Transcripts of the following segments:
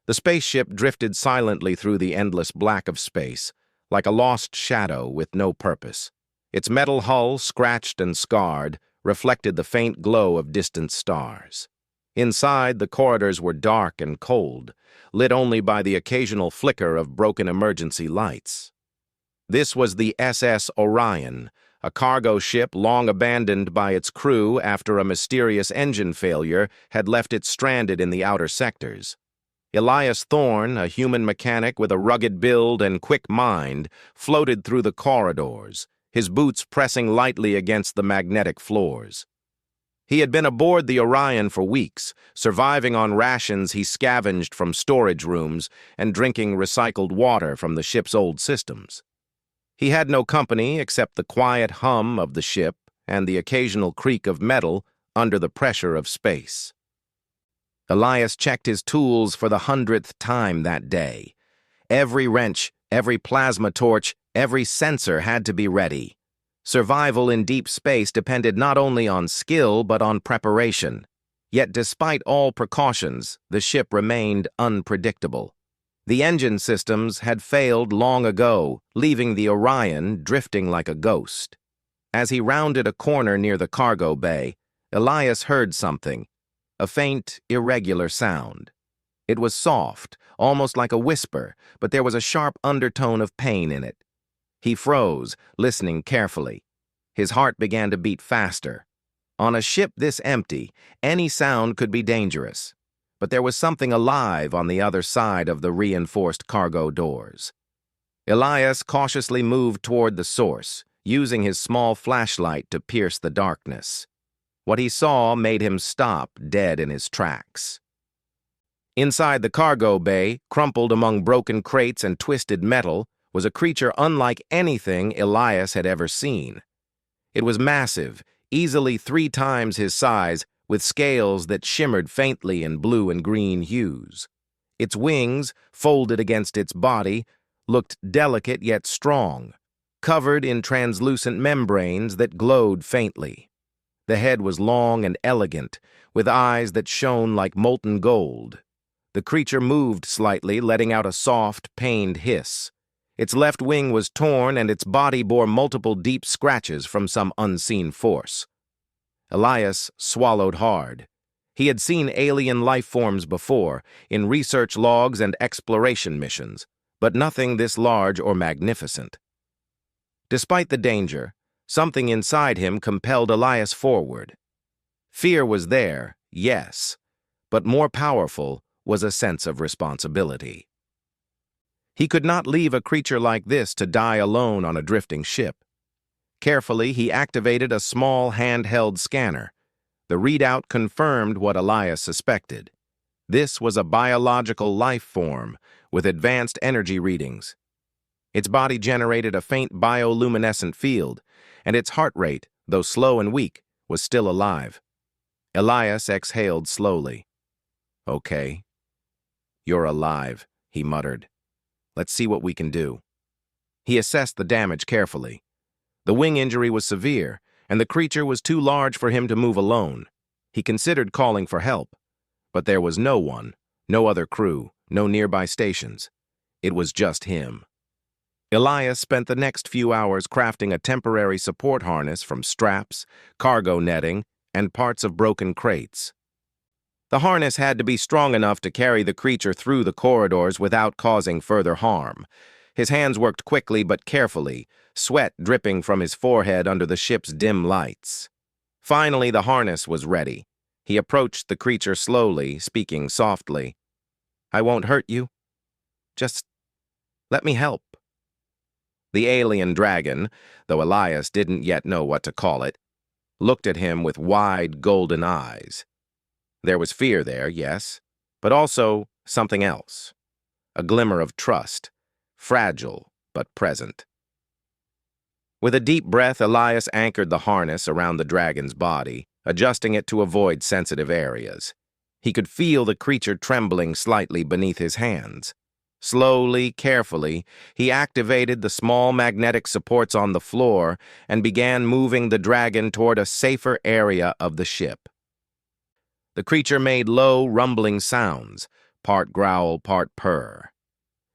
The spaceship drifted silently through the endless black of space, like a lost shadow with no purpose. Its metal hull, scratched and scarred, reflected the faint glow of distant stars. Inside, the corridors were dark and cold, lit only by the occasional flicker of broken emergency lights. This was the SS Orion, a cargo ship long abandoned by its crew after a mysterious engine failure had left it stranded in the outer sectors. Elias Thorne, a human mechanic with a rugged build and quick mind, floated through the corridors, his boots pressing lightly against the magnetic floors. He had been aboard the Orion for weeks, surviving on rations he scavenged from storage rooms and drinking recycled water from the ship's old systems. He had no company except the quiet hum of the ship and the occasional creak of metal under the pressure of space. Elias checked his tools for the 100th time that day. Every wrench, every plasma torch, every sensor had to be ready. Survival in deep space depended not only on skill but on preparation. Yet despite all precautions, the ship remained unpredictable. The engine systems had failed long ago, leaving the Orion drifting like a ghost. As he rounded a corner near the cargo bay, Elias heard something, a faint, irregular sound. It was soft, almost like a whisper, but there was a sharp undertone of pain in it. He froze, listening carefully. His heart began to beat faster. On a ship this empty, any sound could be dangerous. But there was something alive on the other side of the reinforced cargo doors. Elias cautiously moved toward the source, using his small flashlight to pierce the darkness. What he saw made him stop dead in his tracks. Inside the cargo bay, crumpled among broken crates and twisted metal, was a creature unlike anything Elias had ever seen. It was massive, easily 3 times his size, with scales that shimmered faintly in blue and green hues. Its wings, folded against its body, looked delicate yet strong, covered in translucent membranes that glowed faintly. The head was long and elegant, with eyes that shone like molten gold. The creature moved slightly, letting out a soft, pained hiss. Its left wing was torn and its body bore multiple deep scratches from some unseen force. Elias swallowed hard. He had seen alien life forms before, in research logs and exploration missions, but nothing this large or magnificent. Despite the danger, something inside him compelled Elias forward. Fear was there, yes, but more powerful was a sense of responsibility. He could not leave a creature like this to die alone on a drifting ship. Carefully, he activated a small handheld scanner. The readout confirmed what Elias suspected. This was a biological life form with advanced energy readings. Its body generated a faint bioluminescent field, and its heart rate, though slow and weak, was still alive. Elias exhaled slowly. "Okay. You're alive," he muttered. "Let's see what we can do." He assessed the damage carefully. The wing injury was severe, and the creature was too large for him to move alone. He considered calling for help, but there was no one, no other crew, no nearby stations. It was just him. Elias spent the next few hours crafting a temporary support harness from straps, cargo netting, and parts of broken crates. The harness had to be strong enough to carry the creature through the corridors without causing further harm. His hands worked quickly but carefully, sweat dripping from his forehead under the ship's dim lights. Finally, the harness was ready. He approached the creature slowly, speaking softly. "I won't hurt you. Just let me help." The alien dragon, though Elias didn't yet know what to call it, looked at him with wide golden eyes. There was fear there, yes, but also something else. A glimmer of trust, fragile but present. With a deep breath, Elias anchored the harness around the dragon's body, adjusting it to avoid sensitive areas. He could feel the creature trembling slightly beneath his hands. Slowly, carefully, he activated the small magnetic supports on the floor and began moving the dragon toward a safer area of the ship. The creature made low, rumbling sounds, part growl, part purr.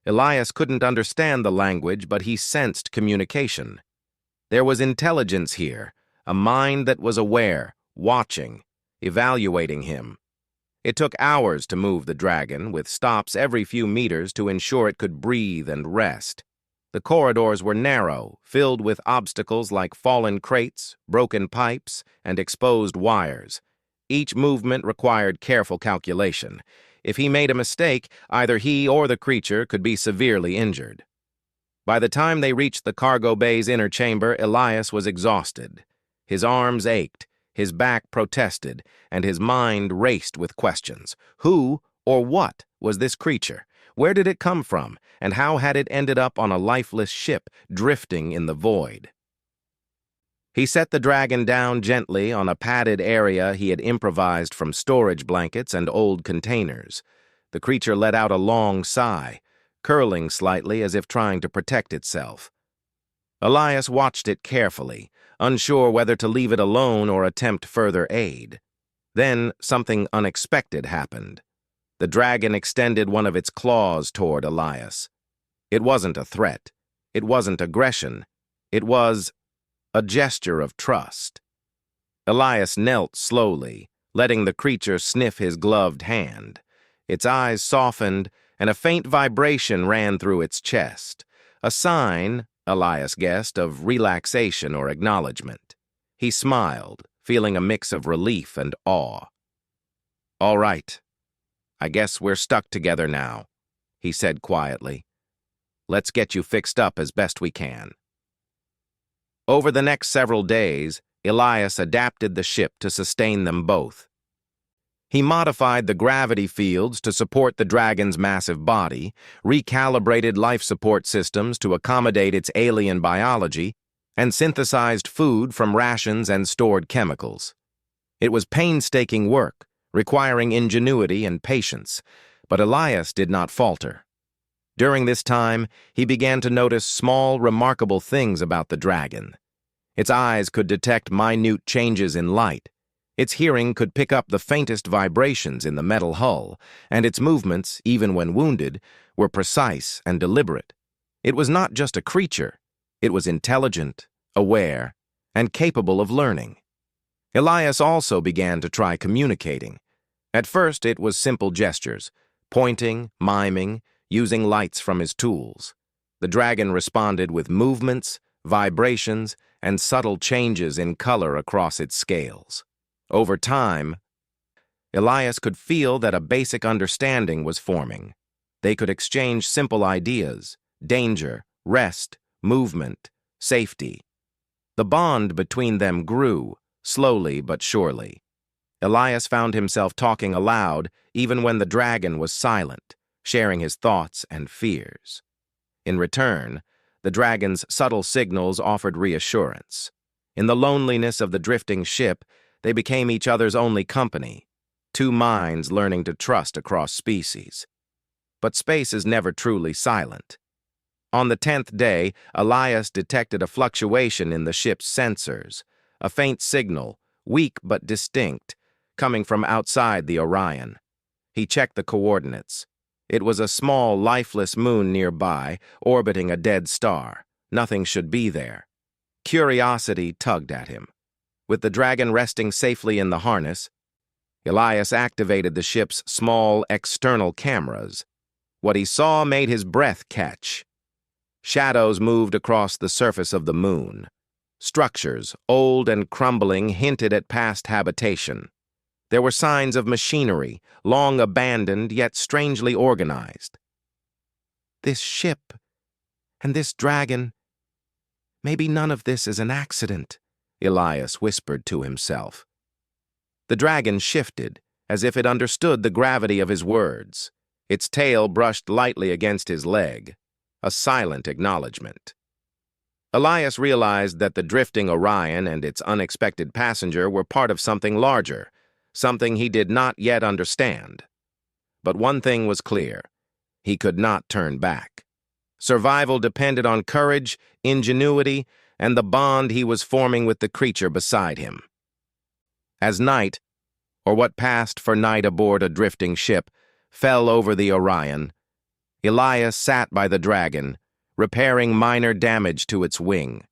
Elias couldn't understand the language, but he sensed communication. There was intelligence here, a mind that was aware, watching, evaluating him. It took hours to move the dragon, with stops every few meters to ensure it could breathe and rest. The corridors were narrow, filled with obstacles like fallen crates, broken pipes, and exposed wires. Each movement required careful calculation. If he made a mistake, either he or the creature could be severely injured. By the time they reached the cargo bay's inner chamber, Elias was exhausted. His arms ached, his back protested, and his mind raced with questions. Who or what was this creature? Where did it come from, and how had it ended up on a lifeless ship drifting in the void? He set the dragon down gently on a padded area he had improvised from storage blankets and old containers. The creature let out a long sigh, curling slightly as if trying to protect itself. Elias watched it carefully, unsure whether to leave it alone or attempt further aid. Then something unexpected happened. The dragon extended one of its claws toward Elias. It wasn't a threat. It wasn't aggression. It was a gesture of trust. Elias knelt slowly, letting the creature sniff his gloved hand. Its eyes softened, and a faint vibration ran through its chest, a sign, Elias guessed, of relaxation or acknowledgement. He smiled, feeling a mix of relief and awe. "All right. I guess we're stuck together now," he said quietly. "Let's get you fixed up as best we can." Over the next several days, Elias adapted the ship to sustain them both. He modified the gravity fields to support the dragon's massive body, recalibrated life support systems to accommodate its alien biology, and synthesized food from rations and stored chemicals. It was painstaking work, requiring ingenuity and patience, but Elias did not falter. During this time, he began to notice small, remarkable things about the dragon. Its eyes could detect minute changes in light. Its hearing could pick up the faintest vibrations in the metal hull, and its movements, even when wounded, were precise and deliberate. It was not just a creature. It was intelligent, aware, and capable of learning. Elias also began to try communicating. At first, it was simple gestures, pointing, miming, using lights from his tools. The dragon responded with movements, vibrations, and subtle changes in color across its scales. Over time, Elias could feel that a basic understanding was forming. They could exchange simple ideas: danger, rest, movement, safety. The bond between them grew, slowly but surely. Elias found himself talking aloud even when the dragon was silent, sharing his thoughts and fears. In return, the dragon's subtle signals offered reassurance. In the loneliness of the drifting ship, they became each other's only company, two minds learning to trust across species. But space is never truly silent. On the 10th day, Elias detected a fluctuation in the ship's sensors, a faint signal, weak but distinct, coming from outside the Orion. He checked the coordinates. It was a small, lifeless moon nearby, orbiting a dead star. Nothing should be there. Curiosity tugged at him. With the dragon resting safely in the harness, Elias activated the ship's small external cameras. What he saw made his breath catch. Shadows moved across the surface of the moon. Structures, old and crumbling, hinted at past habitation. There were signs of machinery, long abandoned yet strangely organized. This ship and this dragon, maybe none of this is an accident, Elias whispered to himself. The dragon shifted, as if it understood the gravity of his words. Its tail brushed lightly against his leg, a silent acknowledgement. Elias realized that the drifting Orion and its unexpected passenger were part of something larger, something he did not yet understand. But one thing was clear: he could not turn back. Survival depended on courage, ingenuity, and the bond he was forming with the creature beside him. As night, or what passed for night aboard a drifting ship, fell over the Orion. Elias sat by the dragon, repairing minor damage to its wing.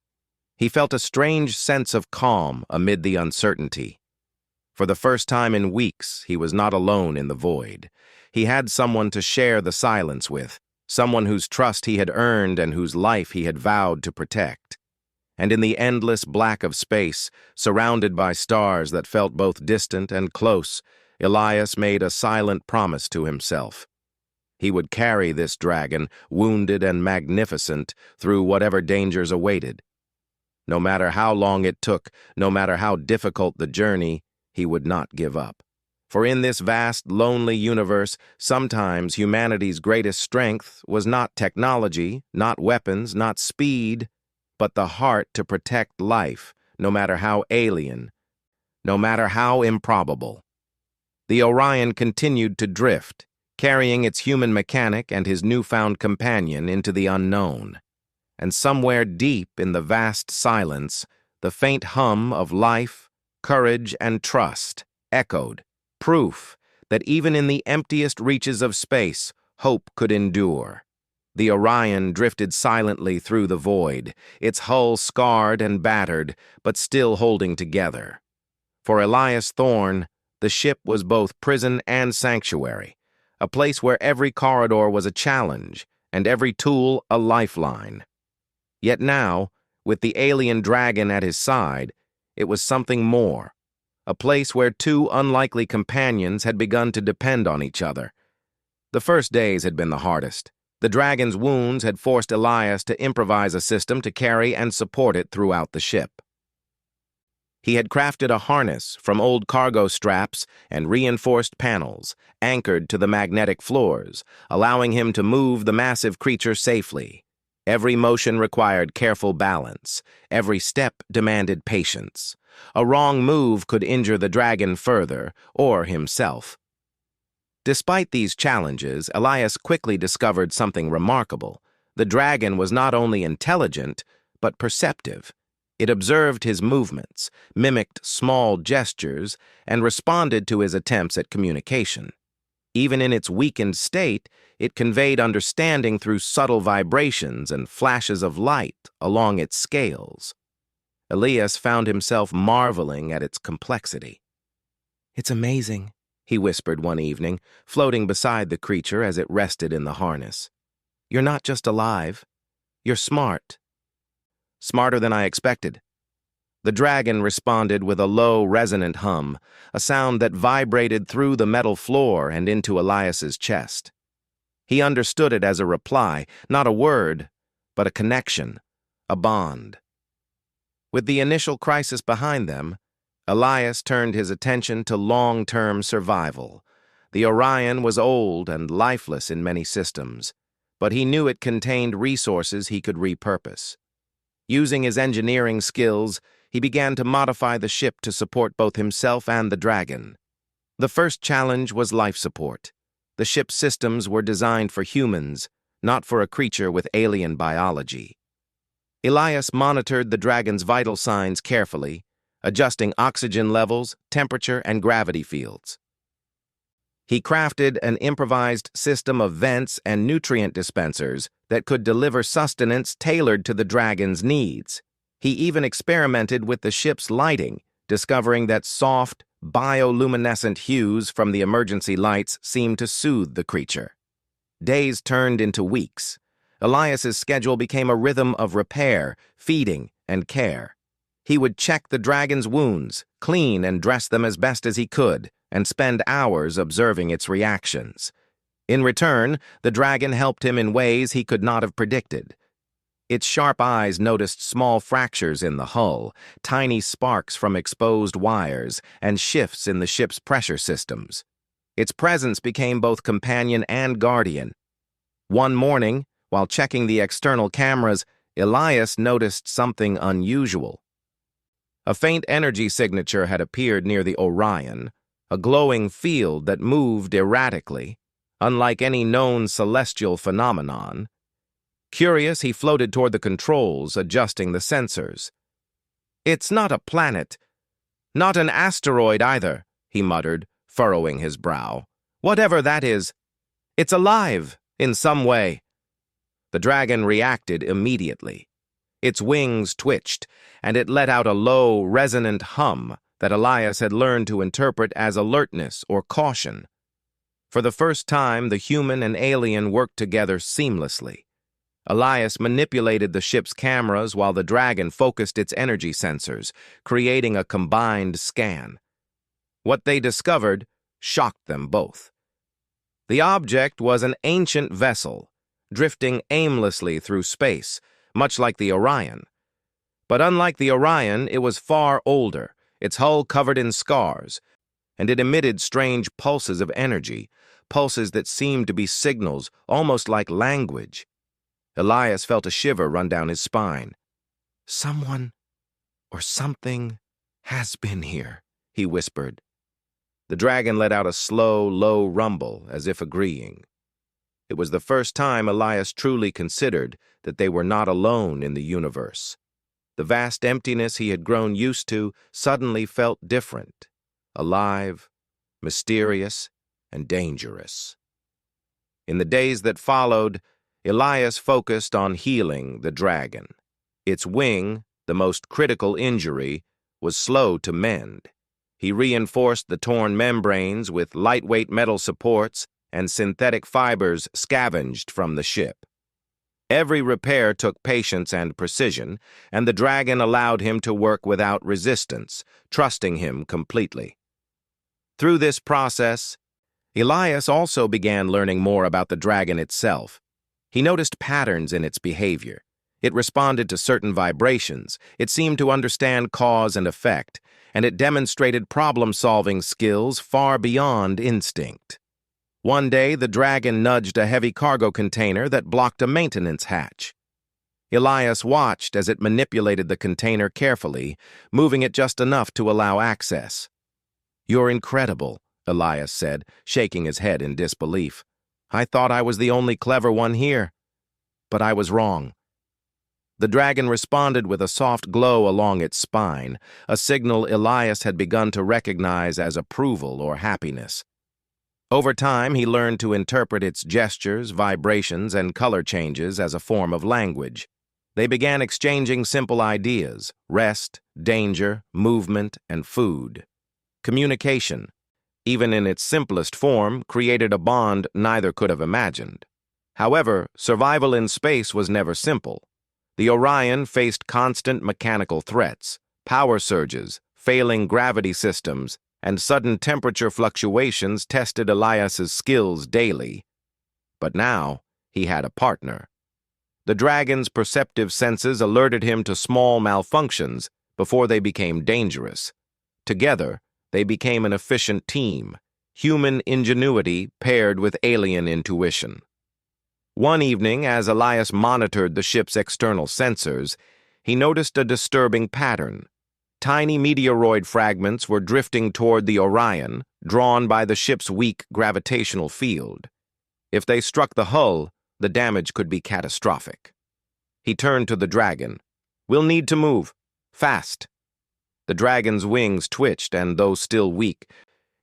He felt a strange sense of calm amid the uncertainty. For the first time in weeks, he was not alone in the void. He had someone to share the silence with, someone whose trust he had earned and whose life he had vowed to protect. And in the endless black of space, surrounded by stars that felt both distant and close, Elias made a silent promise to himself. He would carry this dragon, wounded and magnificent, through whatever dangers awaited. No matter how long it took, no matter how difficult the journey, he would not give up. For in this vast, lonely universe, sometimes humanity's greatest strength was not technology, not weapons, not speed, but the heart to protect life, no matter how alien, no matter how improbable. The Orion continued to drift, carrying its human mechanic and his newfound companion into the unknown. And somewhere deep in the vast silence, the faint hum of life, courage, and trust echoed, proof that even in the emptiest reaches of space, hope could endure. The Orion drifted silently through the void, its hull scarred and battered, but still holding together. For Elias Thorne, the ship was both prison and sanctuary, a place where every corridor was a challenge and every tool a lifeline. Yet now, with the alien dragon at his side, it was something more, a place where two unlikely companions had begun to depend on each other. The first days had been the hardest. The dragon's wounds had forced Elias to improvise a system to carry and support it throughout the ship. He had crafted a harness from old cargo straps and reinforced panels, anchored to the magnetic floors, allowing him to move the massive creature safely. Every motion required careful balance. Every step demanded patience. A wrong move could injure the dragon further, or himself. Despite these challenges, Elias quickly discovered something remarkable. The dragon was not only intelligent, but perceptive. It observed his movements, mimicked small gestures, and responded to his attempts at communication. Even in its weakened state, it conveyed understanding through subtle vibrations and flashes of light along its scales. Elias found himself marveling at its complexity. "It's amazing," he whispered one evening, floating beside the creature as it rested in the harness. "You're not just alive, you're smart." "Smarter than I expected." The dragon responded with a low, resonant hum, a sound that vibrated through the metal floor and into Elias's chest. He understood it as a reply, not a word, but a connection, a bond. With the initial crisis behind them, Elias turned his attention to long-term survival. The Orion was old and lifeless in many systems, but he knew it contained resources he could repurpose. Using his engineering skills, he began to modify the ship to support both himself and the dragon. The first challenge was life support. The ship's systems were designed for humans, not for a creature with alien biology. Elias monitored the dragon's vital signs carefully, adjusting oxygen levels, temperature, and gravity fields. He crafted an improvised system of vents and nutrient dispensers that could deliver sustenance tailored to the dragon's needs. He even experimented with the ship's lighting, discovering that soft, bioluminescent hues from the emergency lights seemed to soothe the creature. Days turned into weeks. Elias's schedule became a rhythm of repair, feeding, and care. He would check the dragon's wounds, clean and dress them as best as he could, and spend hours observing its reactions. In return, the dragon helped him in ways he could not have predicted. Its sharp eyes noticed small fractures in the hull, tiny sparks from exposed wires, and shifts in the ship's pressure systems. Its presence became both companion and guardian. One morning, while checking the external cameras, Elias noticed something unusual. A faint energy signature had appeared near the Orion, a glowing field that moved erratically, unlike any known celestial phenomenon. Curious, he floated toward the controls, adjusting the sensors. "It's not a planet. Not an asteroid either," he muttered, furrowing his brow. "Whatever that is, It's alive, in some way. The dragon reacted immediately. Its wings twitched, and it let out a low, resonant hum that Elias had learned to interpret as alertness or caution. For the first time, the human and alien worked together seamlessly. Elias manipulated the ship's cameras while the dragon focused its energy sensors, creating a combined scan. What they discovered shocked them both. The object was an ancient vessel, drifting aimlessly through space, much like the Orion. But unlike the Orion, it was far older, its hull covered in scars, and it emitted strange pulses of energy, pulses that seemed to be signals, almost like language. Elias felt a shiver run down his spine. "Someone or something has been here," he whispered. The dragon let out a slow, low rumble, as if agreeing. It was the first time Elias truly considered that they were not alone in the universe. The vast emptiness he had grown used to suddenly felt different, alive, mysterious, and dangerous. In the days that followed, Elias focused on healing the dragon. Its wing, the most critical injury, was slow to mend. He reinforced the torn membranes with lightweight metal supports and synthetic fibers scavenged from the ship. Every repair took patience and precision, and the dragon allowed him to work without resistance, trusting him completely. Through this process, Elias also began learning more about the dragon itself. He noticed patterns in its behavior. It responded to certain vibrations, it seemed to understand cause and effect, and it demonstrated problem-solving skills far beyond instinct. One day, the dragon nudged a heavy cargo container that blocked a maintenance hatch. Elias watched as it manipulated the container carefully, moving it just enough to allow access. "You're incredible," Elias said, shaking his head in disbelief. "I thought I was the only clever one here. But I was wrong." The dragon responded with a soft glow along its spine, a signal Elias had begun to recognize as approval or happiness. Over time, he learned to interpret its gestures, vibrations, and color changes as a form of language. They began exchanging simple ideas: rest, danger, movement, and food. Communication, even in its simplest form, created a bond neither could have imagined. However, survival in space was never simple. The Orion faced constant mechanical threats, power surges, failing gravity systems, and sudden temperature fluctuations tested Elias's skills daily. But now, he had a partner. The dragon's perceptive senses alerted him to small malfunctions before they became dangerous. Together, they became an efficient team, human ingenuity paired with alien intuition. One evening, as Elias monitored the ship's external sensors, he noticed a disturbing pattern. Tiny meteoroid fragments were drifting toward the Orion, drawn by the ship's weak gravitational field. If they struck the hull, the damage could be catastrophic. He turned to the dragon. "We'll need to move. Fast." The dragon's wings twitched, and though still weak,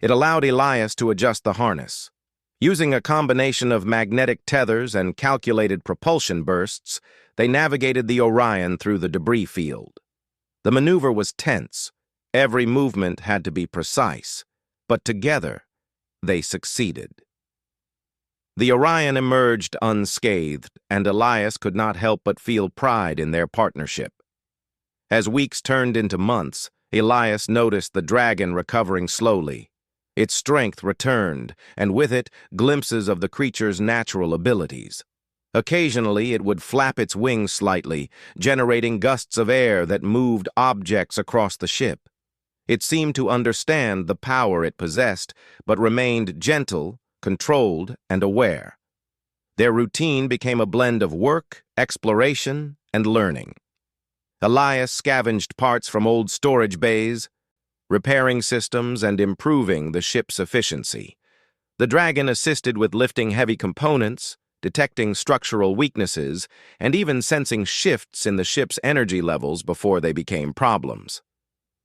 it allowed Elias to adjust the harness. Using a combination of magnetic tethers and calculated propulsion bursts, they navigated the Orion through the debris field. The maneuver was tense. Every movement had to be precise, but together, they succeeded. The Orion emerged unscathed, and Elias could not help but feel pride in their partnership. As weeks turned into months, Elias noticed the dragon recovering slowly. Its strength returned, and with it, glimpses of the creature's natural abilities. Occasionally, it would flap its wings slightly, generating gusts of air that moved objects across the ship. It seemed to understand the power it possessed, but remained gentle, controlled, and aware. Their routine became a blend of work, exploration, and learning. Elias scavenged parts from old storage bays, repairing systems and improving the ship's efficiency. The dragon assisted with lifting heavy components, detecting structural weaknesses, and even sensing shifts in the ship's energy levels before they became problems.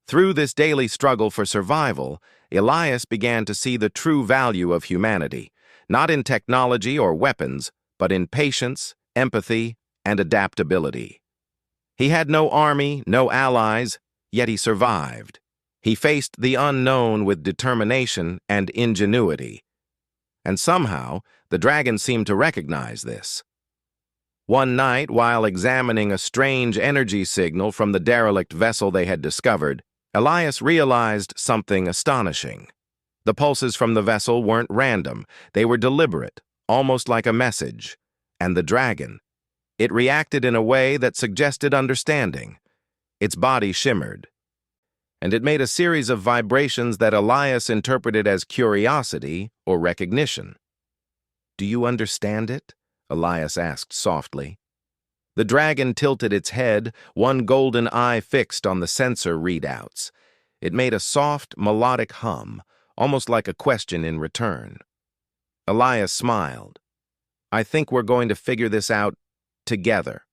Through this daily struggle for survival, Elias began to see the true value of humanity, not in technology or weapons, but in patience, empathy, and adaptability. He had no army, no allies, yet he survived. He faced the unknown with determination and ingenuity. And somehow, the dragon seemed to recognize this. One night, while examining a strange energy signal from the derelict vessel they had discovered, Elias realized something astonishing. The pulses from the vessel weren't random. They were deliberate, almost like a message. And the dragon, it reacted in a way that suggested understanding. Its body shimmered, and it made a series of vibrations that Elias interpreted as curiosity or recognition. "Do you understand it?" Elias asked softly. The dragon tilted its head, one golden eye fixed on the sensor readouts. It made a soft, melodic hum, almost like a question in return. Elias smiled. "I think we're going to figure this out together."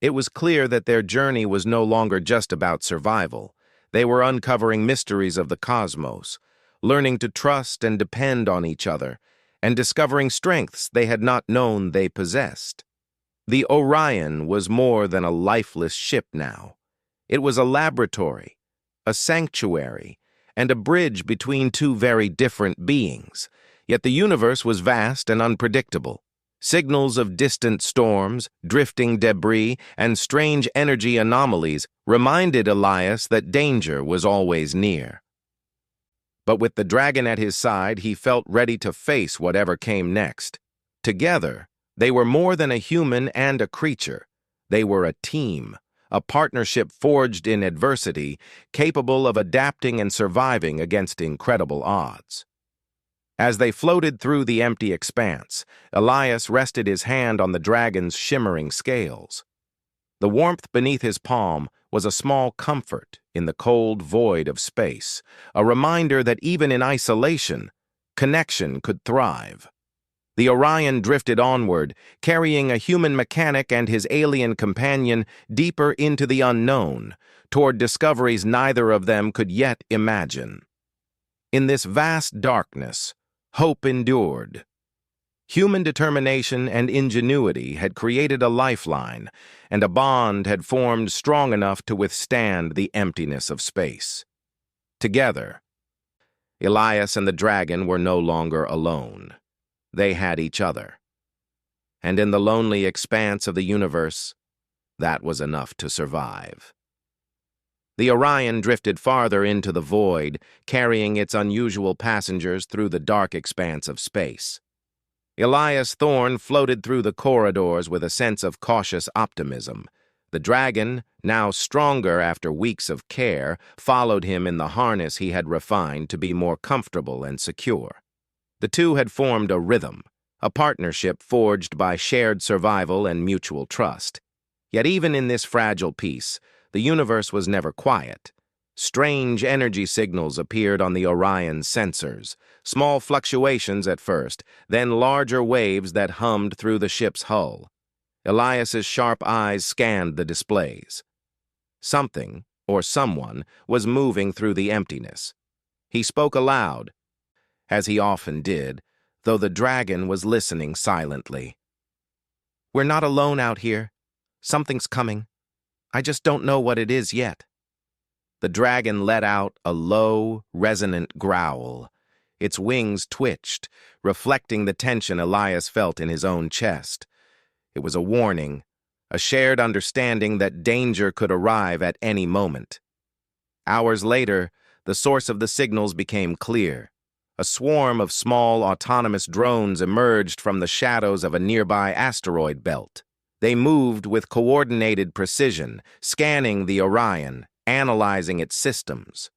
It was clear that their journey was no longer just about survival. They were uncovering mysteries of the cosmos, learning to trust and depend on each other, and discovering strengths they had not known they possessed. The Orion was more than a lifeless ship now. It was a laboratory, a sanctuary, and a bridge between two very different beings. Yet the universe was vast and unpredictable. Signals of distant storms, drifting debris, and strange energy anomalies reminded Elias that danger was always near. But with the dragon at his side, he felt ready to face whatever came next. Together, they were more than a human and a creature. They were a team, a partnership forged in adversity, capable of adapting and surviving against incredible odds. As they floated through the empty expanse, Elias rested his hand on the dragon's shimmering scales. The warmth beneath his palm was a small comfort in the cold void of space, a reminder that even in isolation, connection could thrive. The Orion drifted onward, carrying a human mechanic and his alien companion deeper into the unknown, toward discoveries neither of them could yet imagine. In this vast darkness, hope endured. Human determination and ingenuity had created a lifeline, and a bond had formed strong enough to withstand the emptiness of space. Together, Elias and the dragon were no longer alone. They had each other. And in the lonely expanse of the universe, that was enough to survive. The Orion drifted farther into the void, carrying its unusual passengers through the dark expanse of space. Elias Thorne floated through the corridors with a sense of cautious optimism. The dragon, now stronger after weeks of care, followed him in the harness he had refined to be more comfortable and secure. The two had formed a rhythm, a partnership forged by shared survival and mutual trust. Yet even in this fragile peace, the universe was never quiet. Strange energy signals appeared on the Orion's sensors, small fluctuations at first, then larger waves that hummed through the ship's hull. Elias's sharp eyes scanned the displays. Something, or someone, was moving through the emptiness. He spoke aloud, as he often did, though the dragon was listening silently. "We're not alone out here. Something's coming. I just don't know what it is yet." The dragon let out a low, resonant growl. Its wings twitched, reflecting the tension Elias felt in his own chest. It was a warning, a shared understanding that danger could arrive at any moment. Hours later, the source of the signals became clear. A swarm of small, autonomous drones emerged from the shadows of a nearby asteroid belt. They moved with coordinated precision, scanning the Orion, analyzing its systems.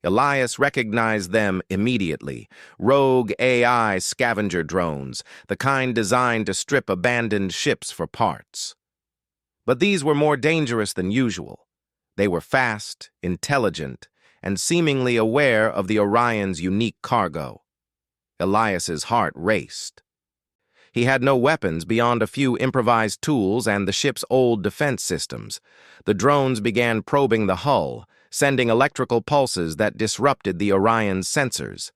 Elias recognized them immediately, rogue AI scavenger drones, the kind designed to strip abandoned ships for parts. But these were more dangerous than usual. They were fast, intelligent, and seemingly aware of the Orion's unique cargo. Elias's heart raced. He had no weapons beyond a few improvised tools and the ship's old defense systems. The drones began probing the hull, sending electrical pulses that disrupted the Orion's sensors.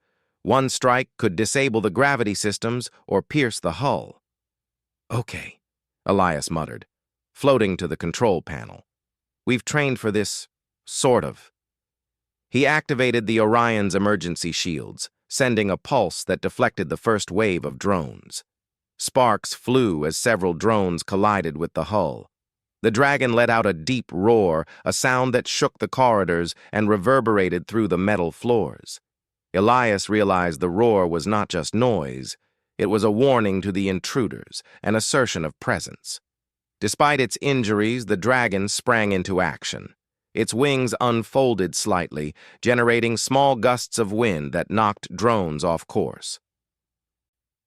One strike could disable the gravity systems or pierce the hull. "Okay," Elias muttered, floating to the control panel. "We've trained for this, sort of." He activated the Orion's emergency shields, sending a pulse that deflected the first wave of drones. Sparks flew as several drones collided with the hull. The dragon let out a deep roar, a sound that shook the corridors and reverberated through the metal floors. Elias realized the roar was not just noise. It was a warning to the intruders, an assertion of presence. Despite its injuries, the dragon sprang into action. Its wings unfolded slightly, generating small gusts of wind that knocked drones off course.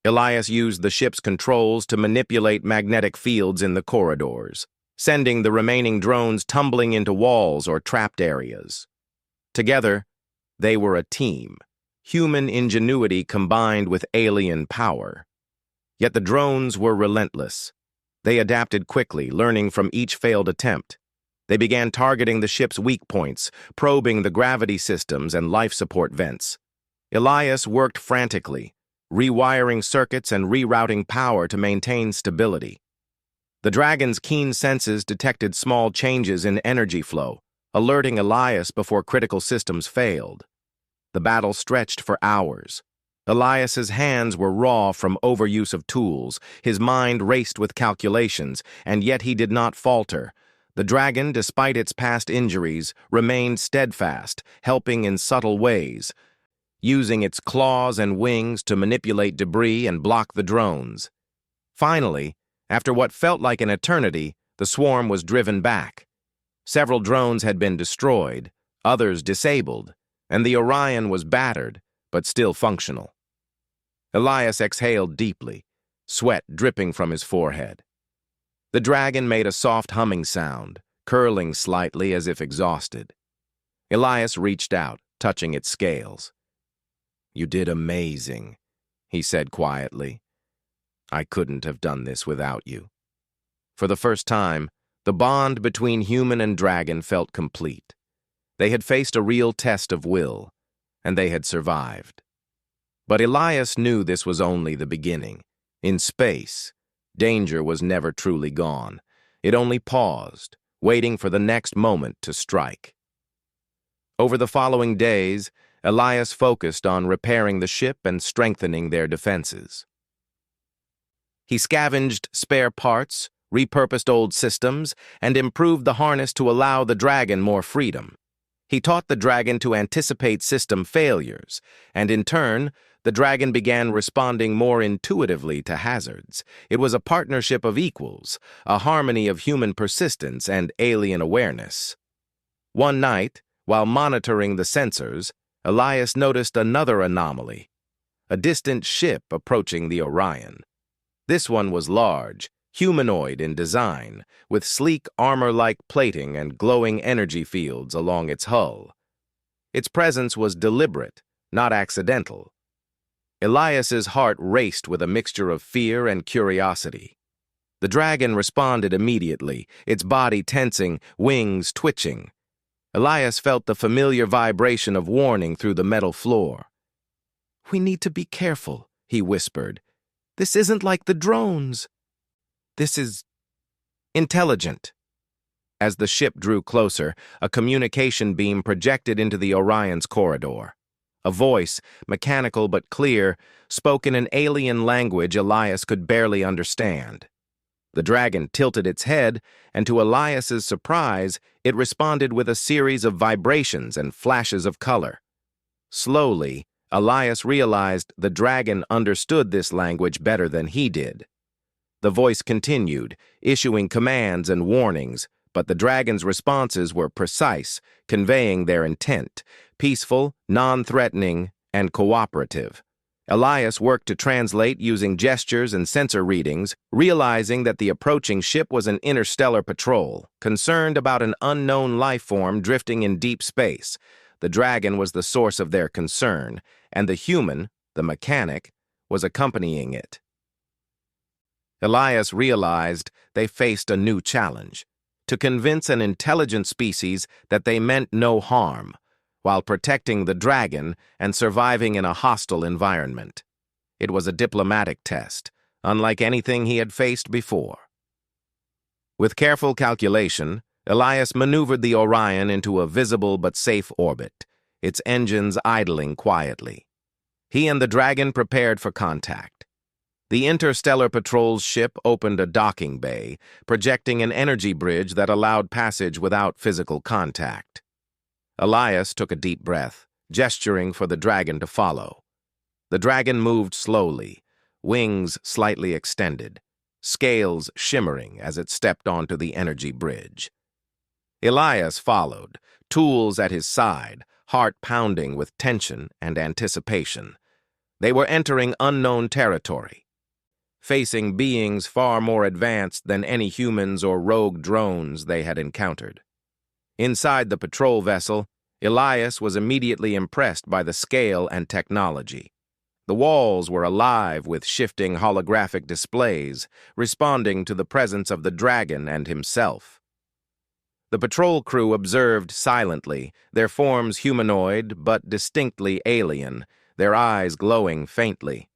Elias used the ship's controls to manipulate magnetic fields in the corridors, sending the remaining drones tumbling into walls or trapped areas. Together, they were a team, human ingenuity combined with alien power. Yet the drones were relentless. They adapted quickly, learning from each failed attempt. They began targeting the ship's weak points, probing the gravity systems and life support vents. Elias worked frantically, rewiring circuits and rerouting power to maintain stability. The dragon's keen senses detected small changes in energy flow, alerting Elias before critical systems failed. The battle stretched for hours. Elias's hands were raw from overuse of tools, his mind raced with calculations, and yet he did not falter. The dragon, despite its past injuries, remained steadfast, helping in subtle ways, using its claws and wings to manipulate debris and block the drones. Finally, after what felt like an eternity, the swarm was driven back. Several drones had been destroyed, others disabled, and the Orion was battered, but still functional. Elias exhaled deeply, sweat dripping from his forehead. The dragon made a soft humming sound, curling slightly as if exhausted. Elias reached out, touching its scales. "You did amazing," he said quietly. "I couldn't have done this without you." For the first time, the bond between human and dragon felt complete. They had faced a real test of will, and they had survived. But Elias knew this was only the beginning. In space, danger was never truly gone. It only paused, waiting for the next moment to strike. Over the following days, Elias focused on repairing the ship and strengthening their defenses. He scavenged spare parts, repurposed old systems, and improved the harness to allow the dragon more freedom. He taught the dragon to anticipate system failures, and in turn, the dragon began responding more intuitively to hazards. It was a partnership of equals, a harmony of human persistence and alien awareness. One night, while monitoring the sensors, Elias noticed another anomaly, a distant ship approaching the Orion. This one was large, humanoid in design, with sleek armor-like plating and glowing energy fields along its hull. Its presence was deliberate, not accidental. Elias's heart raced with a mixture of fear and curiosity. The dragon responded immediately, its body tensing, wings twitching. Elias felt the familiar vibration of warning through the metal floor. "We need to be careful," he whispered. "This isn't like the drones. This is intelligent." As the ship drew closer, a communication beam projected into the Orion's corridor. A voice, mechanical but clear, spoke in an alien language Elias could barely understand. The dragon tilted its head, and to Elias's surprise, it responded with a series of vibrations and flashes of color. Slowly, Elias realized the dragon understood this language better than he did. The voice continued, issuing commands and warnings, but the dragon's responses were precise, conveying their intent, peaceful, non-threatening, and cooperative. Elias worked to translate using gestures and sensor readings, realizing that the approaching ship was an interstellar patrol, concerned about an unknown life form drifting in deep space. The dragon was the source of their concern, and the human, the mechanic, was accompanying it. Elias realized they faced a new challenge: to convince an intelligent species that they meant no harm, while protecting the dragon and surviving in a hostile environment. It was a diplomatic test, unlike anything he had faced before. With careful calculation, Elias maneuvered the Orion into a visible but safe orbit, its engines idling quietly. He and the dragon prepared for contact. The Interstellar Patrol's ship opened a docking bay, projecting an energy bridge that allowed passage without physical contact. Elias took a deep breath, gesturing for the dragon to follow. The dragon moved slowly, wings slightly extended, scales shimmering as it stepped onto the energy bridge. Elias followed, tools at his side, heart pounding with tension and anticipation. They were entering unknown territory, facing beings far more advanced than any humans or rogue drones they had encountered. Inside the patrol vessel, Elias was immediately impressed by the scale and technology. The walls were alive with shifting holographic displays, responding to the presence of the dragon and himself. The patrol crew observed silently, their forms humanoid but distinctly alien, their eyes glowing faintly.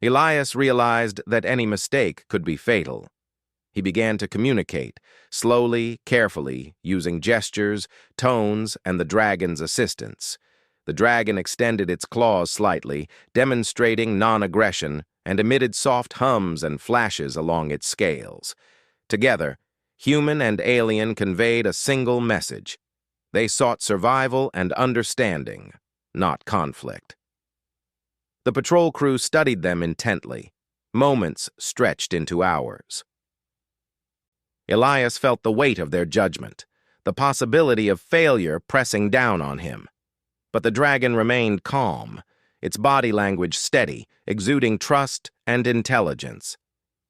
Elias realized that any mistake could be fatal. He began to communicate, slowly, carefully, using gestures, tones, and the dragon's assistance. The dragon extended its claws slightly, demonstrating non-aggression, and emitted soft hums and flashes along its scales. Together, human and alien conveyed a single message. They sought survival and understanding, not conflict. The patrol crew studied them intently. Moments stretched into hours. Elias felt the weight of their judgment, the possibility of failure pressing down on him. But the dragon remained calm, its body language steady, exuding trust and intelligence.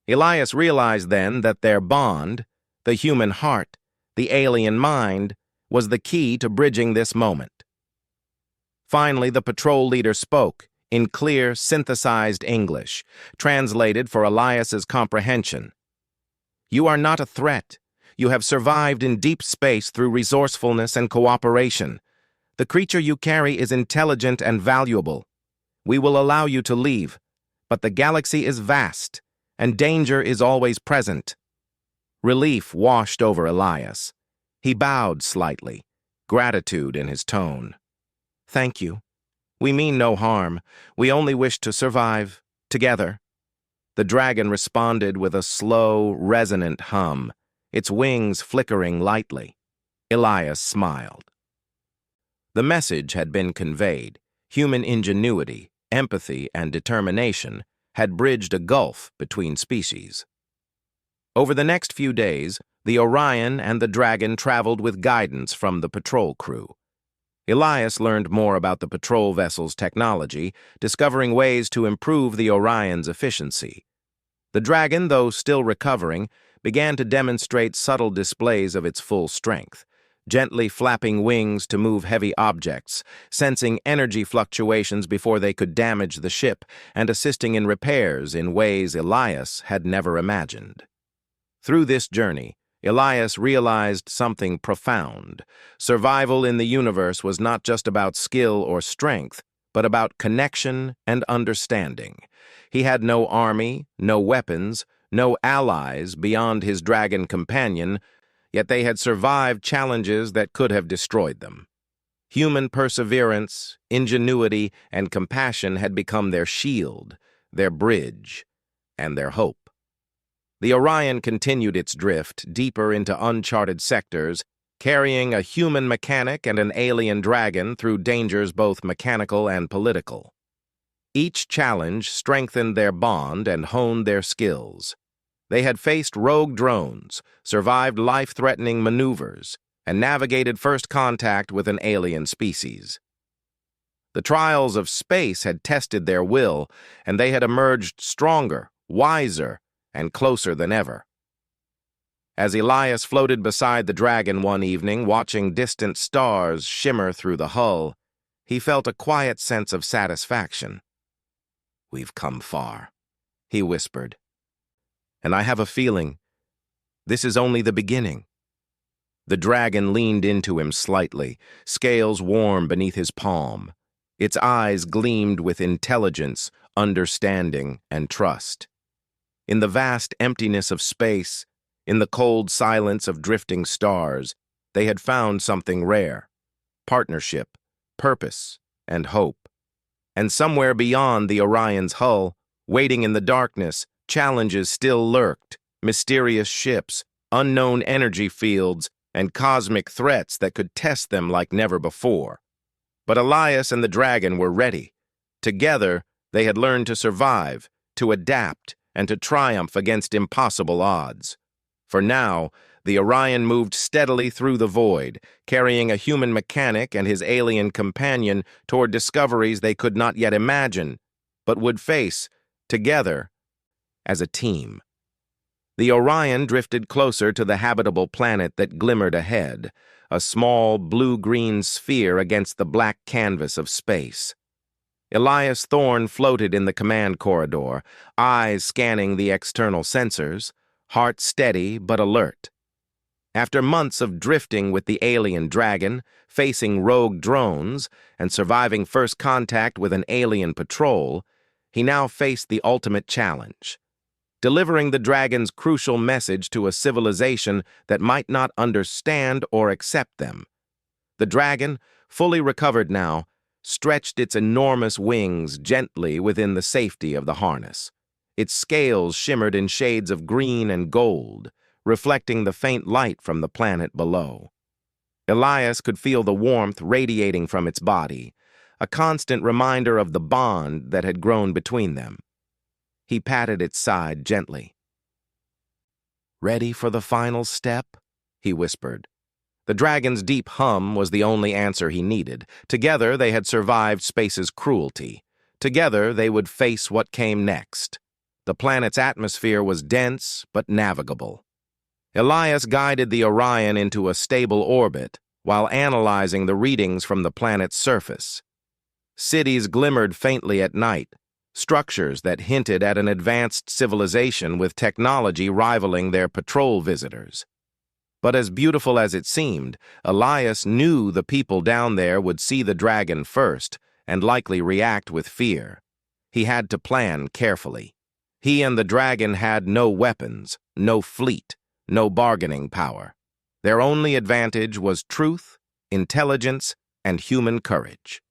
Elias realized then that their bond, the human heart, the alien mind, was the key to bridging this moment. Finally, the patrol leader spoke, in clear, synthesized English, translated for Elias's comprehension. "You are not a threat. You have survived in deep space through resourcefulness and cooperation. The creature you carry is intelligent and valuable. We will allow you to leave, but the galaxy is vast, and danger is always present." Relief washed over Elias. He bowed slightly, gratitude in his tone. "Thank you. We mean no harm. We only wish to survive together." The dragon responded with a slow, resonant hum, its wings flickering lightly. Elias smiled. The message had been conveyed. Human ingenuity, empathy, and determination had bridged a gulf between species. Over the next few days, the Orion and the dragon traveled with guidance from the patrol crew. Elias learned more about the patrol vessel's technology, discovering ways to improve the Orion's efficiency. The dragon, though still recovering, began to demonstrate subtle displays of its full strength, gently flapping wings to move heavy objects, sensing energy fluctuations before they could damage the ship, and assisting in repairs in ways Elias had never imagined. Through this journey, Elias realized something profound. Survival in the universe was not just about skill or strength, but about connection and understanding. He had no army, no weapons, no allies beyond his dragon companion, yet they had survived challenges that could have destroyed them. Human perseverance, ingenuity, and compassion had become their shield, their bridge, and their hope. The Orion continued its drift deeper into uncharted sectors, carrying a human mechanic and an alien dragon through dangers both mechanical and political. Each challenge strengthened their bond and honed their skills. They had faced rogue drones, survived life-threatening maneuvers, and navigated first contact with an alien species. The trials of space had tested their will, and they had emerged stronger, wiser, and closer than ever. As Elias floated beside the dragon one evening, watching distant stars shimmer through the hull, he felt a quiet sense of satisfaction. "We've come far," he whispered. "And I have a feeling this is only the beginning." The dragon leaned into him slightly, scales warm beneath his palm. Its eyes gleamed with intelligence, understanding, and trust. In the vast emptiness of space, in the cold silence of drifting stars, they had found something rare: partnership, purpose, and hope. And somewhere beyond the Orion's hull, waiting in the darkness, challenges still lurked: mysterious ships, unknown energy fields, and cosmic threats that could test them like never before. But Elias and the dragon were ready. Together, they had learned to survive, to adapt, and to triumph against impossible odds. For now, the Orion moved steadily through the void, carrying a human mechanic and his alien companion toward discoveries they could not yet imagine, but would face, together, as a team. The Orion drifted closer to the habitable planet that glimmered ahead, a small blue-green sphere against the black canvas of space. Elias Thorne floated in the command corridor, eyes scanning the external sensors, heart steady but alert. After months of drifting with the alien dragon, facing rogue drones, and surviving first contact with an alien patrol, he now faced the ultimate challenge: delivering the dragon's crucial message to a civilization that might not understand or accept them. The dragon, fully recovered now, stretched its enormous wings gently within the safety of the harness. Its scales shimmered in shades of green and gold, reflecting the faint light from the planet below. Elias could feel the warmth radiating from its body, a constant reminder of the bond that had grown between them. He patted its side gently. "Ready for the final step?" he whispered. The dragon's deep hum was the only answer he needed. Together they had survived space's cruelty. Together they would face what came next. The planet's atmosphere was dense but navigable. Elias guided the Orion into a stable orbit while analyzing the readings from the planet's surface. Cities glimmered faintly at night, structures that hinted at an advanced civilization with technology rivaling their patrol visitors. But as beautiful as it seemed, Elias knew the people down there would see the dragon first and likely react with fear. He had to plan carefully. He and the dragon had no weapons, no fleet, no bargaining power. Their only advantage was truth, intelligence, and human courage.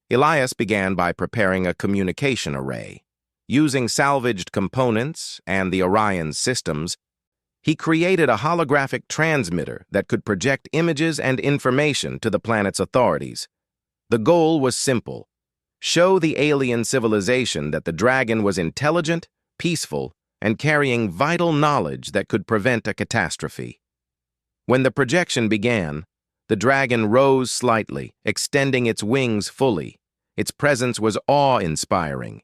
Elias began by preparing a communication array. Using salvaged components and the Orion's systems, he created a holographic transmitter that could project images and information to the planet's authorities. The goal was simple: show the alien civilization that the dragon was intelligent, peaceful, and carrying vital knowledge that could prevent a catastrophe. When the projection began, the dragon rose slightly, extending its wings fully. Its presence was awe-inspiring.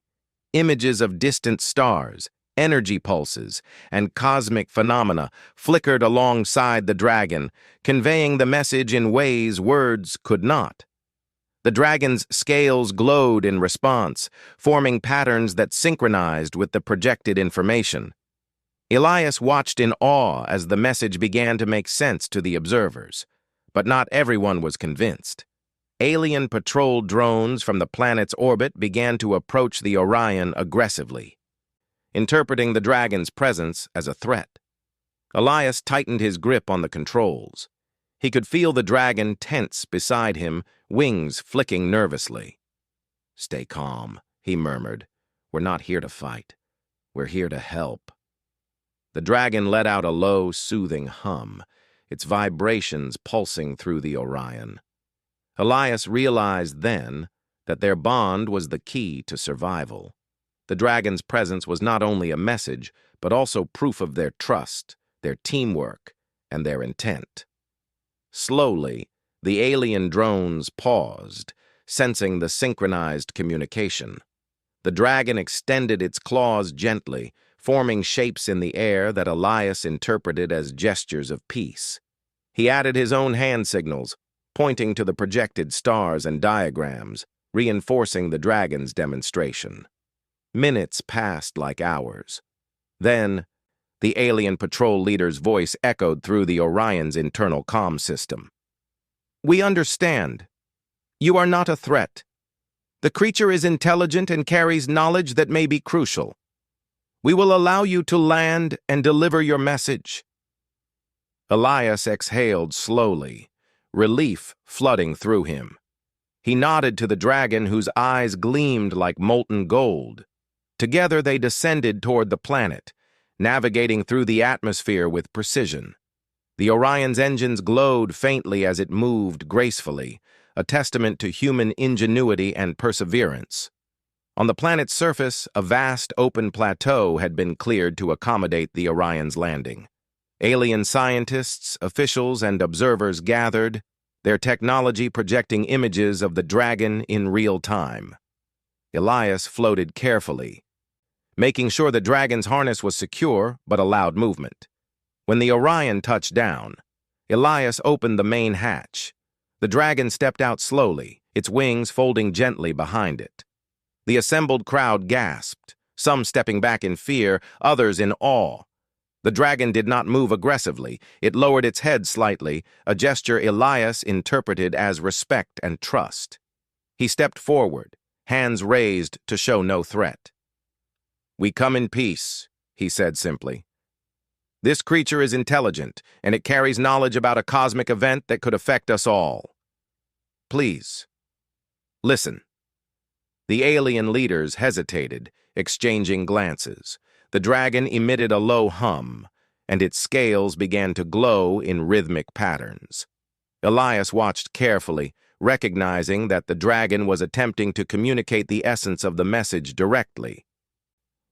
Images of distant stars, energy pulses, and cosmic phenomena flickered alongside the dragon, conveying the message in ways words could not. The dragon's scales glowed in response, forming patterns that synchronized with the projected information. Elias watched in awe as the message began to make sense to the observers, but not everyone was convinced. Alien patrol drones from the planet's orbit began to approach the Orion aggressively, interpreting the dragon's presence as a threat. Elias tightened his grip on the controls. He could feel the dragon tense beside him, wings flicking nervously. "Stay calm," he murmured. "We're not here to fight. We're here to help." The dragon let out a low, soothing hum, its vibrations pulsing through the Orion. Elias realized then that their bond was the key to survival. The dragon's presence was not only a message, but also proof of their trust, their teamwork, and their intent. Slowly, the alien drones paused, sensing the synchronized communication. The dragon extended its claws gently, forming shapes in the air that Elias interpreted as gestures of peace. He added his own hand signals, pointing to the projected stars and diagrams, reinforcing the dragon's demonstration. Minutes passed like hours. Then, The alien patrol leader's voice echoed through the Orion's internal comm system. "We understand. You are not a threat. The creature is intelligent and carries knowledge that may be crucial. We will allow you to land and deliver your message." Elias exhaled slowly, relief flooding through him. He nodded to the dragon, whose eyes gleamed like molten gold. Together they descended toward the planet, navigating through the atmosphere with precision. The Orion's engines glowed faintly as it moved gracefully, a testament to human ingenuity and perseverance. On the planet's surface, a vast open plateau had been cleared to accommodate the Orion's landing. Alien scientists, officials, and observers gathered, their technology projecting images of the dragon in real time. Elias floated carefully, making sure the dragon's harness was secure but allowed movement. When the Orion touched down, Elias opened the main hatch. The dragon stepped out slowly, its wings folding gently behind it. The assembled crowd gasped, some stepping back in fear, others in awe. The dragon did not move aggressively. It lowered its head slightly, a gesture Elias interpreted as respect and trust. He stepped forward, hands raised to show no threat. "We come in peace," he said simply. "This creature is intelligent, and it carries knowledge about a cosmic event that could affect us all. Please, listen." The alien leaders hesitated, exchanging glances. The dragon emitted a low hum, and its scales began to glow in rhythmic patterns. Elias watched carefully, recognizing that the dragon was attempting to communicate the essence of the message directly.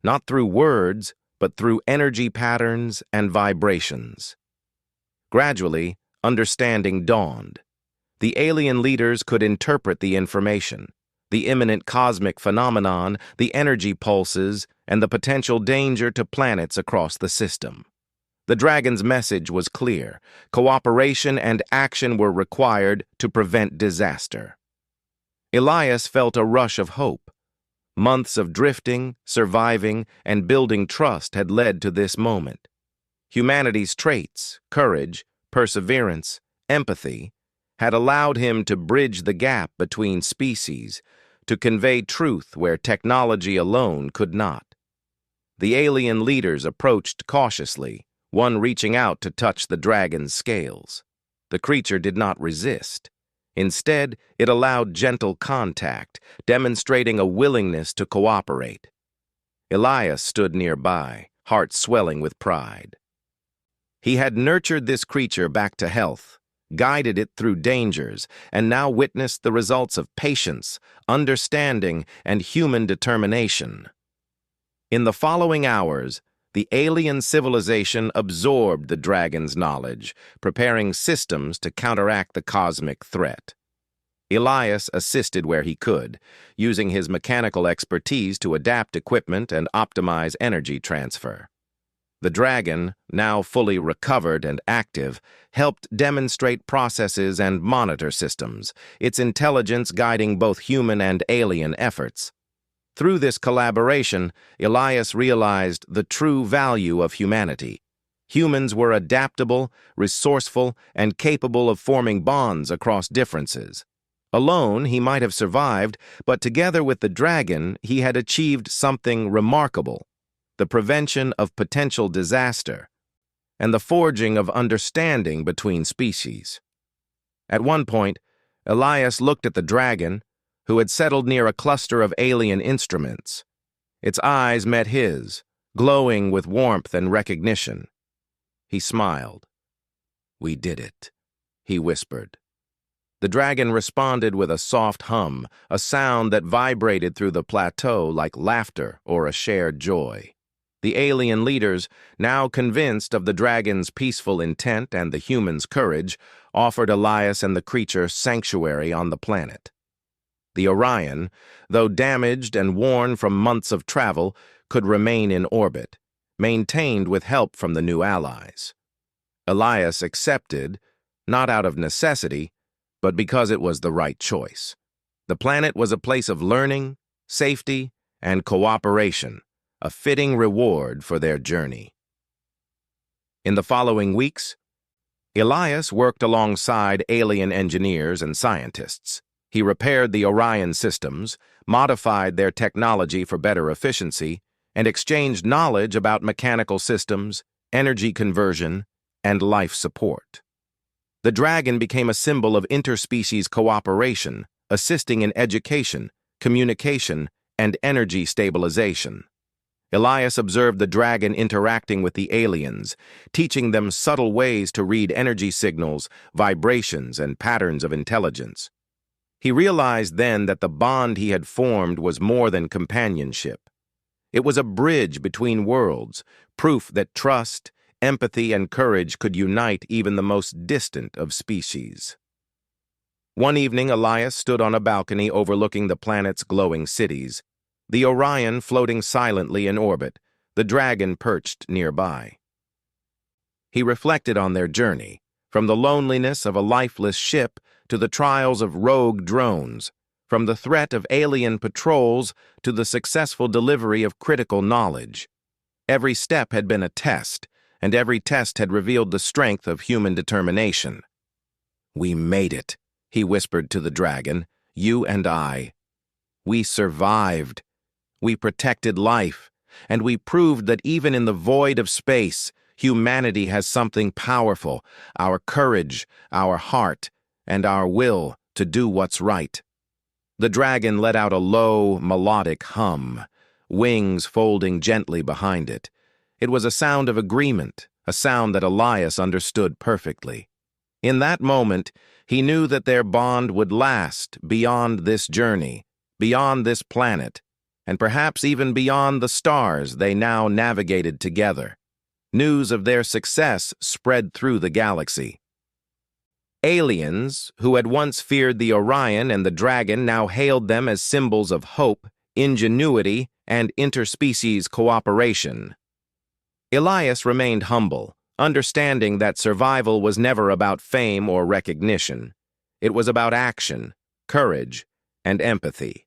Not through words, but through energy patterns and vibrations. Gradually, understanding dawned. The alien leaders could interpret the information, the imminent cosmic phenomenon, the energy pulses, and the potential danger to planets across the system. The dragon's message was clear. Cooperation and action were required to prevent disaster. Elias felt a rush of hope. Months of drifting, surviving, and building trust had led to this moment. Humanity's traits, courage, perseverance, empathy, had allowed him to bridge the gap between species, to convey truth where technology alone could not. The alien leaders approached cautiously, one reaching out to touch the dragon's scales. The creature did not resist. Instead, it allowed gentle contact, demonstrating a willingness to cooperate. Elias stood nearby, heart swelling with pride. He had nurtured this creature back to health, guided it through dangers, and now witnessed the results of patience, understanding, and human determination. In the following hours, the alien civilization absorbed the dragon's knowledge, preparing systems to counteract the cosmic threat. Elias assisted where he could, using his mechanical expertise to adapt equipment and optimize energy transfer. The dragon, now fully recovered and active, helped demonstrate processes and monitor systems, its intelligence guiding both human and alien efforts. Through this collaboration, Elias realized the true value of humanity. Humans were adaptable, resourceful, and capable of forming bonds across differences. Alone, he might have survived, but together with the dragon, he had achieved something remarkable: the prevention of potential disaster and the forging of understanding between species. At one point, Elias looked at the dragon, who had settled near a cluster of alien instruments. Its eyes met his, glowing with warmth and recognition. He smiled. "We did it," he whispered. The dragon responded with a soft hum, a sound that vibrated through the plateau like laughter or a shared joy. The alien leaders, now convinced of the dragon's peaceful intent and the human's courage, offered Elias and the creature sanctuary on the planet. The Orion, though damaged and worn from months of travel, could remain in orbit, maintained with help from the new allies. Elias accepted, not out of necessity, but because it was the right choice. The planet was a place of learning, safety, and cooperation, a fitting reward for their journey. In the following weeks, Elias worked alongside alien engineers and scientists. He repaired the Orion systems, modified their technology for better efficiency, and exchanged knowledge about mechanical systems, energy conversion, and life support. The dragon became a symbol of interspecies cooperation, assisting in education, communication, and energy stabilization. Elias observed the dragon interacting with the aliens, teaching them subtle ways to read energy signals, vibrations, and patterns of intelligence. He realized then that the bond he had formed was more than companionship. It was a bridge between worlds, proof that trust, empathy, and courage could unite even the most distant of species. One evening, Elias stood on a balcony overlooking the planet's glowing cities, the Orion floating silently in orbit, the dragon perched nearby. He reflected on their journey, from the loneliness of a lifeless ship to the trials of rogue drones, from the threat of alien patrols to the successful delivery of critical knowledge. Every step had been a test, and every test had revealed the strength of human determination. "We made it," he whispered to the dragon, "you and I. We survived. We protected life, and we proved that even in the void of space, humanity has something powerful, our courage, our heart, and our will to do what's right." The dragon let out a low, melodic hum, wings folding gently behind it. It was a sound of agreement, a sound that Elias understood perfectly. In that moment, he knew that their bond would last beyond this journey, beyond this planet, and perhaps even beyond the stars they now navigated together. News of their success spread through the galaxy. Aliens, who had once feared the Orion and the dragon, now hailed them as symbols of hope, ingenuity, and interspecies cooperation. Elias remained humble, understanding that survival was never about fame or recognition. It was about action, courage, and empathy.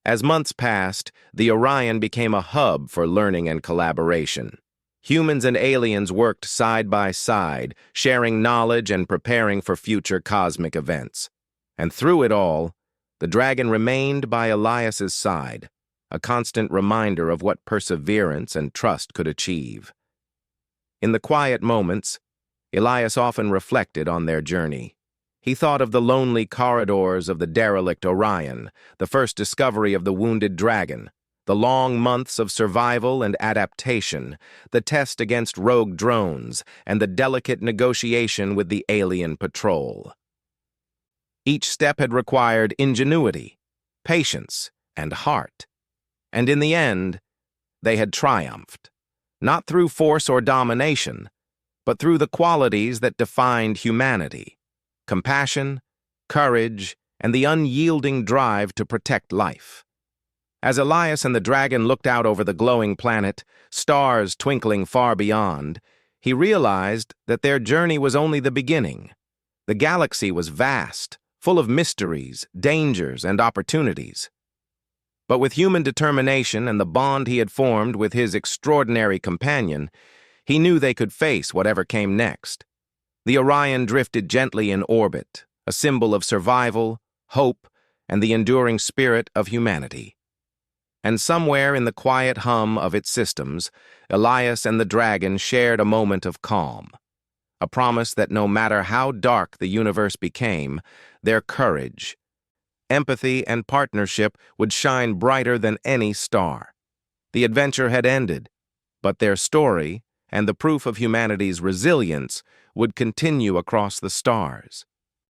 As months passed, the Orion became a hub for learning and collaboration. Humans and aliens worked side by side, sharing knowledge and preparing for future cosmic events. And through it all, the dragon remained by Elias's side, a constant reminder of what perseverance and trust could achieve. In the quiet moments, Elias often reflected on their journey. He thought of the lonely corridors of the derelict Orion, the first discovery of the wounded dragon, the long months of survival and adaptation, the test against rogue drones, and the delicate negotiation with the alien patrol. Each step had required ingenuity, patience, and heart. And in the end, they had triumphed, not through force or domination, but through the qualities that defined humanity: compassion, courage, and the unyielding drive to protect life. As Elias and the dragon looked out over the glowing planet, stars twinkling far beyond, he realized that their journey was only the beginning. The galaxy was vast, full of mysteries, dangers, and opportunities. But with human determination and the bond he had formed with his extraordinary companion, he knew they could face whatever came next. The Orion drifted gently in orbit, a symbol of survival, hope, and the enduring spirit of humanity. And somewhere in the quiet hum of its systems, Elias and the dragon shared a moment of calm, a promise that no matter how dark the universe became, their courage, empathy, and partnership would shine brighter than any star. The adventure had ended, but their story, and the proof of humanity's resilience, would continue across the stars.